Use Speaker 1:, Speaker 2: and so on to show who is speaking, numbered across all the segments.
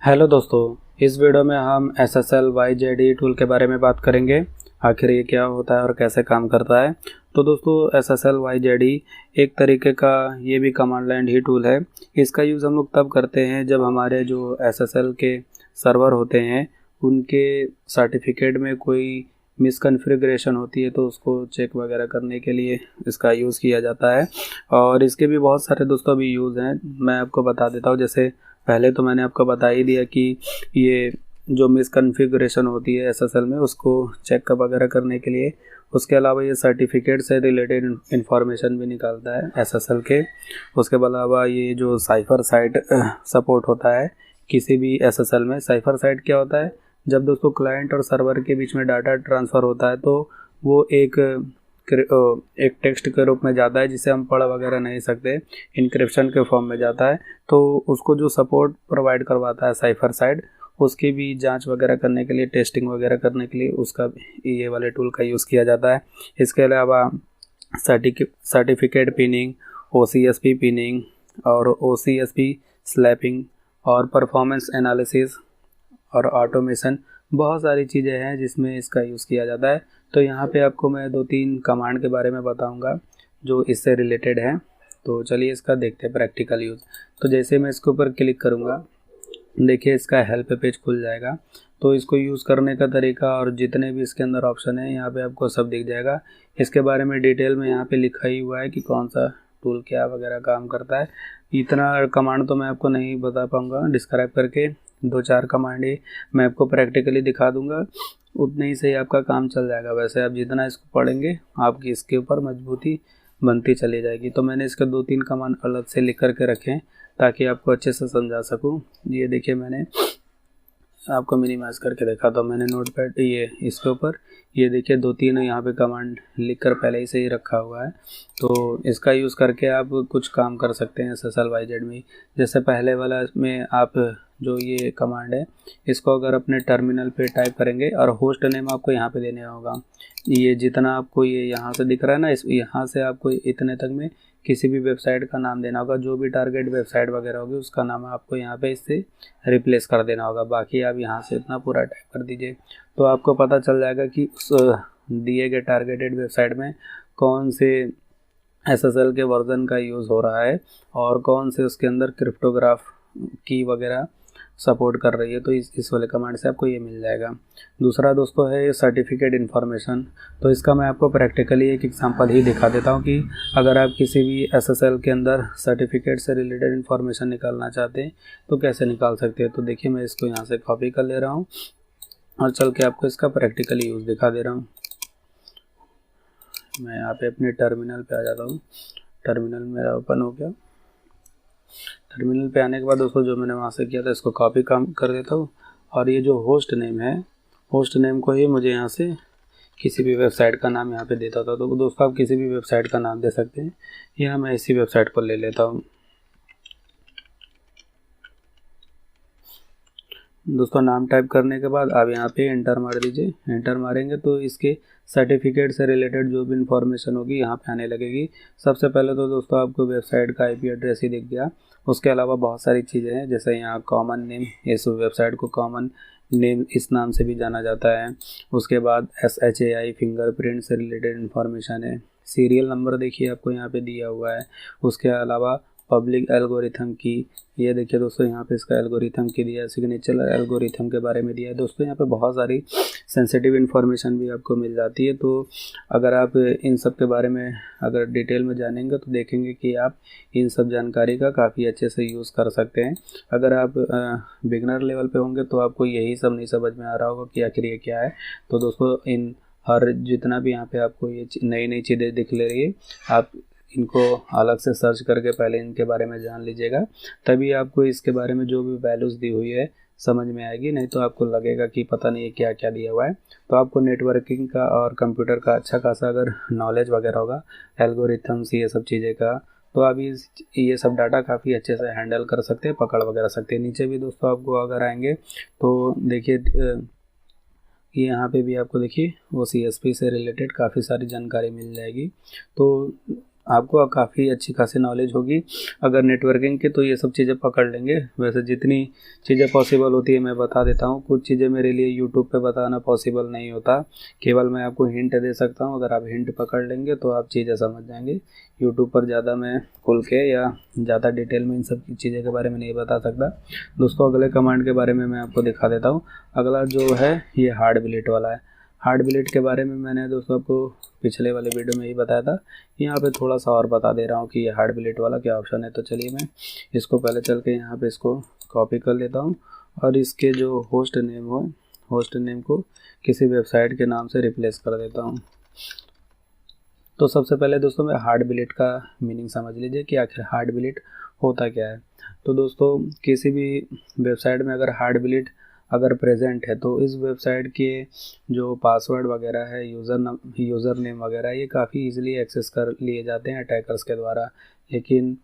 Speaker 1: Hello दोस्तों, इस video में हम SSL YJD टूल के बारे में बात करेंगे। आखिर ये क्या होता है और कैसे काम करता है। तो दोस्तों, SSL YJD एक तरीके का ये भी कमांड लाइन ही टूल है। इसका यूज़ हम लोग तब करते हैं जब हमारे जो SSL के सर्वर होते हैं उनके सर्टिफिकेट में कोई मिसकॉन्फ़िगरेशन होती है, तो उसको चेक वगैरह करने के लिए इसका यूज़ किया जाता है। और इसके भी बहुत सारे दोस्तों भी यूज़ हैं, मैं आपको बता देता हूँ। जैसे पहले तो मैंने आपको बता ही दिया कि ये जो मिसकॉन्फ़िगरेशन होती है SSL में उसको चेक वगैरह करने के लिए। उसके अलावा ये सर्टिफिकेट से रिलेटेड इन्फॉर्मेशन भी निकालता है SSL के। उसके अलावा ये जो साइफर साइट सपोर्ट होता है किसी भी SSL में। साइफर साइट क्या होता है? जब दोस्तों क्लाइंट और सर्वर के बीच में डाटा ट्रांसफ़र होता है तो वो एक टेक्स्ट के रूप में जाता है जिसे हम पढ़ वगैरह नहीं सकते, इनक्रिप्शन के फॉर्म में जाता है। तो उसको जो सपोर्ट प्रोवाइड करवाता है साइफर साइट, उसकी भी जांच वगैरह करने के लिए, टेस्टिंग वगैरह करने के लिए उसका ये वाले टूल का यूज़ किया जाता है। इसके अलावा सर्टिफिकेट पिनिंग, OCSP पिनिंग और OCSP स्लैपिंग और परफॉर्मेंस एनालिसिस और ऑटोमेशन, बहुत सारी चीज़ें हैं जिसमें इसका यूज़ किया जाता है। तो यहाँ पे आपको मैं 2-3 कमांड के बारे में बताऊँगा जो इससे रिलेटेड है। तो चलिए इसका देखते हैं प्रैक्टिकल यूज़। तो जैसे मैं इसके ऊपर क्लिक करूँगा, देखिए इसका हेल्प पेज खुल जाएगा। तो इसको यूज़ करने का तरीका और जितने भी इसके अंदर ऑप्शन है यहाँ पे आपको सब दिख जाएगा। इसके बारे में डिटेल में यहाँ पे लिखा ही हुआ है कि कौन सा टूल क्या वगैरह काम करता है। इतना कमांड तो मैं आपको नहीं बता पाऊँगा डिस्क्राइब करके, 2-4 कमांड ही मैं आपको प्रैक्टिकली दिखा दूँगा, उतने ही से ही आपका काम चल जाएगा। वैसे आप जितना इसको पढ़ेंगे आपकी इसके ऊपर मजबूती बनती चली जाएगी। तो मैंने इसके 2-3 कमांड अलग से लिख करके रखे हैं ताकि आपको अच्छे से समझा सकूं। ये देखिए मैंने आपको मिनिमाइज़ करके देखा तो मैंने नोटपैड ये इसके ऊपर ये देखिए 2-3 यहाँ पे कमांड लिख कर पहले ही से ही रखा हुआ है। तो इसका यूज़ करके आप कुछ काम कर सकते हैं SSL YZ में। जैसे पहले वाला में आप जो ये कमांड है इसको अगर अपने टर्मिनल पे टाइप करेंगे और होस्ट नेम आपको यहाँ पे देने होगा। ये जितना आपको ये यहाँ से दिख रहा है ना, इस यहाँ से आपको इतने तक में किसी भी वेबसाइट का नाम देना होगा। जो भी टारगेट वेबसाइट वगैरह होगी उसका नाम आपको यहाँ पे इससे रिप्लेस कर देना होगा। बाकी आप यहाँ से इतना पूरा टाइप कर दीजिए तो आपको पता चल जाएगा कि उस दिए गए टारगेटेड वेबसाइट में कौन से SSL के वर्जन का यूज़ हो रहा है और कौन से उसके अंदर क्रिप्टोग्राफ की वगैरह सपोर्ट कर रही है। तो इस वाले कमांड से आपको ये मिल जाएगा। दूसरा दोस्तों है सर्टिफिकेट इन्फॉर्मेशन। तो इसका मैं आपको प्रैक्टिकली एक एग्जांपल ही दिखा देता हूँ कि अगर आप किसी भी SSL के अंदर सर्टिफिकेट से रिलेटेड इन्फॉर्मेशन निकालना चाहते हैं तो कैसे निकाल सकते हैं। तो देखिए मैं इसको यहाँ से कॉपी कर ले रहा हूँ और चल के आपको इसका प्रैक्टिकली यूज़ दिखा दे रहा हूँ। मैं यहाँ पे अपने टर्मिनल पे आ जाता हूँ। टर्मिनल मेरा ओपन हो गया। टर्मिनल पे आने के बाद दोस्तों जो मैंने वहाँ से किया था इसको कॉपी काम कर देता हूँ और ये जो होस्ट नेम है, होस्ट नेम को ही मुझे यहाँ से किसी भी वेबसाइट का नाम यहाँ पे देता था। तो दोस्तों आप किसी भी वेबसाइट का नाम दे सकते हैं। यहाँ मैं इसी वेबसाइट पर ले लेता हूँ। दोस्तों नाम टाइप करने के बाद आप यहाँ पे एंटर मार दीजिए। एंटर मारेंगे तो इसके सर्टिफिकेट से रिलेटेड जो भी इंफॉर्मेशन होगी यहाँ पे आने लगेगी। सबसे पहले तो दोस्तों आपको वेबसाइट का IP एड्रेस ही दिख गया। उसके अलावा बहुत सारी चीज़ें हैं, जैसे यहाँ कॉमन नेम, इस वेबसाइट को कॉमन नेम इस नाम से भी जाना जाता है। उसके बाद SHAI फिंगरप्रिंट से रिलेटेड इन्फॉर्मेशन है। सीरियल नंबर देखिए आपको यहाँ पे दिया हुआ है। उसके अलावा पब्लिक एल्गोरिथम की, ये देखिए दोस्तों यहाँ पे इसका एल्गोरिथम की दिया है। सिग्नेचर एल्गोरिथम के बारे में दिया है। दोस्तों यहाँ पे बहुत सारी सेंसिटिव इन्फॉर्मेशन भी आपको मिल जाती है। तो अगर आप इन सब के बारे में अगर डिटेल में जानेंगे तो देखेंगे कि आप इन सब जानकारी का काफ़ी अच्छे से यूज़ कर सकते हैं। अगर आप बिगनर लेवल पे होंगे तो आपको यही सब नहीं समझ में आ रहा होगा कि आखिर ये क्या है। तो दोस्तों इन हर जितना भी यहाँ पे आपको ये नई नई चीज़ें दिख ले रही है, आप इनको अलग से सर्च करके पहले इनके बारे में जान लीजिएगा, तभी आपको इसके बारे में जो भी वैल्यूज़ दी हुई है समझ में आएगी। नहीं तो आपको लगेगा कि पता नहीं है क्या क्या दिया हुआ है। तो आपको नेटवर्किंग का और कंप्यूटर का अच्छा खासा अगर नॉलेज वगैरह होगा, एल्गोरिथम्स ये सब चीज़ें का, तो आप ये सब डाटा काफ़ी अच्छे से हैंडल कर सकते हैं, पकड़ वगैरह सकते हैं। नीचे भी दोस्तों आपको अगर आएंगे तो देखिए ये यहाँ पे भी आपको देखिए OCSP से रिलेटेड काफ़ी सारी जानकारी मिल जाएगी। तो आपको काफ़ी अच्छी खासी नॉलेज होगी अगर नेटवर्किंग की, तो ये सब चीज़ें पकड़ लेंगे। वैसे जितनी चीज़ें पॉसिबल होती है मैं बता देता हूँ, कुछ चीज़ें मेरे लिए यूट्यूब पे बताना पॉसिबल नहीं होता, केवल मैं आपको हिंट दे सकता हूँ। अगर आप हिंट पकड़ लेंगे तो आप चीज़ें समझ जाएंगे। यूट्यूब पर ज़्यादा मैं खुल के या ज़्यादा डिटेल में इन सब चीज़ें के बारे में नहीं बता सकता। दोस्तों अगले कमांड के बारे में मैं आपको दिखा देता हूँ। अगला जो है ये हार्ड बिलीट वाला है। हार्ड बिलीट के बारे में मैंने दोस्तों आपको पिछले वाले वीडियो में ही बताया था। यहाँ पे थोड़ा सा और बता दे रहा हूँ कि ये हार्ड बिलीट वाला क्या ऑप्शन है। तो चलिए मैं इसको पहले चल के यहाँ पे इसको कॉपी कर लेता हूँ और इसके जो होस्ट नेम को किसी वेबसाइट के नाम से रिप्लेस कर देता हूँ। तो सबसे पहले दोस्तों मैं हार्ड बिलीट का मीनिंग समझ लीजिए कि आखिर हार्ड बिलीट होता क्या है। तो दोस्तों किसी भी वेबसाइट में अगर हार्ड बिलीट अगर प्रेजेंट है तो इस वेबसाइट के जो पासवर्ड वगैरह है, यूज़र नेम वगैरह, ये काफ़ी इजीली एक्सेस कर लिए जाते हैं अटैकर्स के द्वारा। लेकिन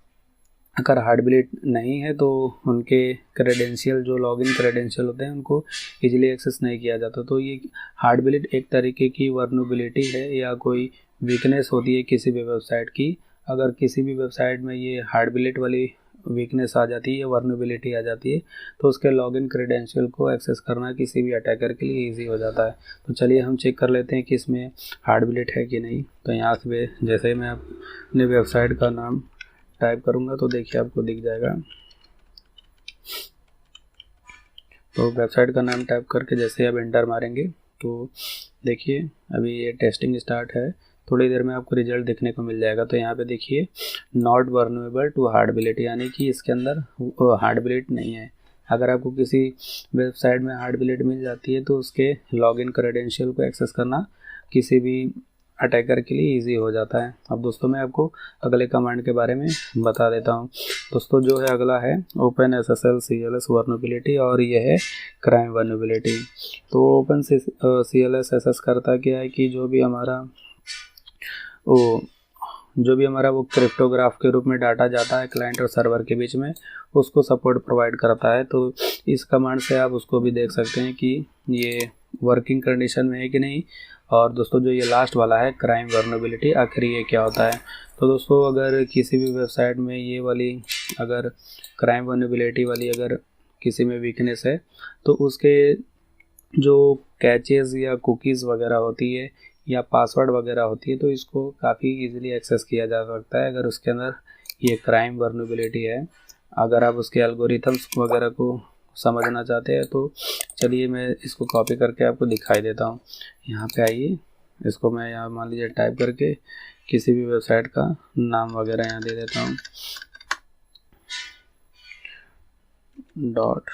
Speaker 1: अगर हार्ड बिलीट नहीं है तो उनके क्रेडेंशियल, जो लॉगिन क्रेडेंशियल होते हैं, उनको इजीली एक्सेस नहीं किया जाता। तो ये हार्ड बिलीट एक तरीके की वर्नेबिलिटी है या कोई वीकनेस होती है किसी भी वेबसाइट की। अगर किसी भी वेबसाइट में ये हार्ड बिलीट वाली वीकनेस आ जाती है, वर्नेबिलिटी आ जाती है, तो उसके लॉगिन क्रेडेंशियल को एक्सेस करना किसी भी अटैकर के लिए ईजी हो जाता है। तो चलिए हम चेक कर लेते हैं कि इसमें हार्ड बिलीट है कि नहीं। तो यहाँ से जैसे ही मैं अपने वेबसाइट का नाम टाइप करूँगा तो देखिए आपको दिख जाएगा। तो वेबसाइट का नाम टाइप करके जैसे आप एंटर मारेंगे तो देखिए अभी ये टेस्टिंग स्टार्ट है, थोड़ी देर में आपको रिजल्ट देखने को मिल जाएगा। तो यहाँ पे देखिए नॉट वर्नेबल टू हार्ड बिलीट, यानी कि इसके अंदर हार्ड बिलीट नहीं है। अगर आपको किसी वेबसाइट में हार्ड बिलीट मिल जाती है तो उसके लॉगिन क्रेडेंशियल को एक्सेस करना किसी भी अटैकर के लिए इजी हो जाता है। अब दोस्तों मैं आपको अगले कमांड के बारे में बता देता हूँ। दोस्तों जो है अगला है ओपन SSL CLS वर्नेबिलिटी और ये है क्राइम वर्नेबिलिटी। तो ओपन CLS SS करता क्या है कि जो भी हमारा वो क्रिप्टोग्राफ के रूप में डाटा जाता है क्लाइंट और सर्वर के बीच में, उसको सपोर्ट प्रोवाइड करता है। तो इस कमांड से आप उसको भी देख सकते हैं कि ये वर्किंग कंडीशन में है कि नहीं। और दोस्तों जो ये लास्ट वाला है क्राइम वर्नेबिलिटी, आखिर ये क्या होता है। तो दोस्तों अगर किसी भी वेबसाइट में ये वाली अगर क्राइम वर्नेबिलिटी वाली अगर किसी में वीकनेस है तो उसके जो कैचेज़ या कुकीज़ वगैरह होती है या पासवर्ड वगैरह होती है तो इसको काफ़ी इजीली एक्सेस किया जा सकता है अगर उसके अंदर ये क्राइम वर्नेबिलिटी है। अगर आप उसके एल्गोरिथम्स वगैरह को समझना चाहते हैं तो चलिए मैं इसको कॉपी करके आपको दिखाई देता हूँ। यहाँ पे आइए, इसको मैं यहाँ मान लीजिए टाइप करके किसी भी वेबसाइट का नाम वगैरह यहाँ दे देता हूँ डॉट।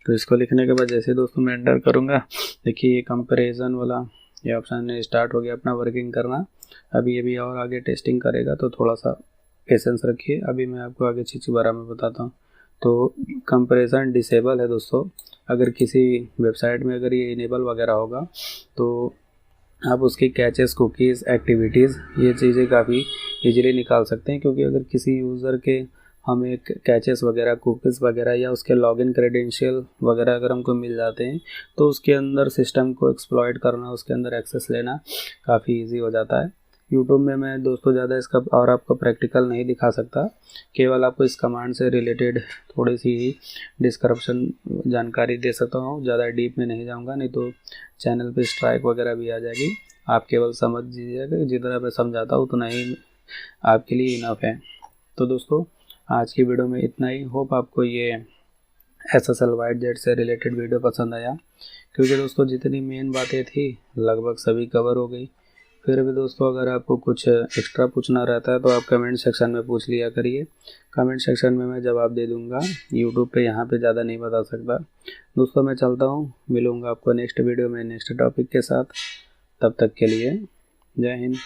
Speaker 1: तो इसको लिखने के बाद जैसे दोस्तों मैं एंटर करूँगा देखिए ये कंपैरिजन वाला ये ऑप्शन स्टार्ट हो गया अपना वर्किंग करना। अभी ये भी और आगे टेस्टिंग करेगा तो थोड़ा सा पेशेंस रखिए, अभी मैं आपको आगे चीज़ के बारे में बताता हूँ। तो कंपैरिजन डिसेबल है दोस्तों, अगर किसी वेबसाइट में अगर ये इनेबल वगैरह होगा तो आप उसकी कैचेस, कुकीज़, एक्टिविटीज़, ये चीज़ें काफ़ी इजीली निकाल सकते हैं। क्योंकि अगर किसी यूज़र के हमें कैचेस वगैरह, कुकीज़ वगैरह या उसके लॉगिन क्रेडेंशियल वगैरह अगर हमको मिल जाते हैं तो उसके अंदर सिस्टम को एक्सप्लॉइट करना, उसके अंदर एक्सेस लेना काफ़ी इजी हो जाता है। यूट्यूब में मैं दोस्तों ज़्यादा इसका और आपको प्रैक्टिकल नहीं दिखा सकता, केवल आपको इस कमांड से रिलेटेड थोड़ी सी ही डिस्क्रिप्शन जानकारी दे सकता हूँ, ज़्यादा डीप में नहीं जाऊँगा, नहीं तो चैनल पे स्ट्राइक वगैरह भी आ जाएगी। आप केवल समझ लीजिएगा, जितना मैं समझाता हूँ उतना ही आपके लिए इनफ है। तो दोस्तों आज की वीडियो में इतना ही। होप आपको ये SSL YZ से रिलेटेड वीडियो पसंद आया, क्योंकि दोस्तों जितनी मेन बातें थी लगभग सभी कवर हो गई। फिर भी दोस्तों अगर आपको कुछ एक्स्ट्रा पूछना रहता है तो आप कमेंट सेक्शन में पूछ लिया करिए, कमेंट सेक्शन में मैं जवाब दे दूंगा। यूट्यूब पे यहाँ पे ज़्यादा नहीं बता सकता। दोस्तों मैं चलता हूँ, मिलूँगा आपको नेक्स्ट वीडियो में नेक्स्ट टॉपिक के साथ। तब तक के लिए जय हिंद।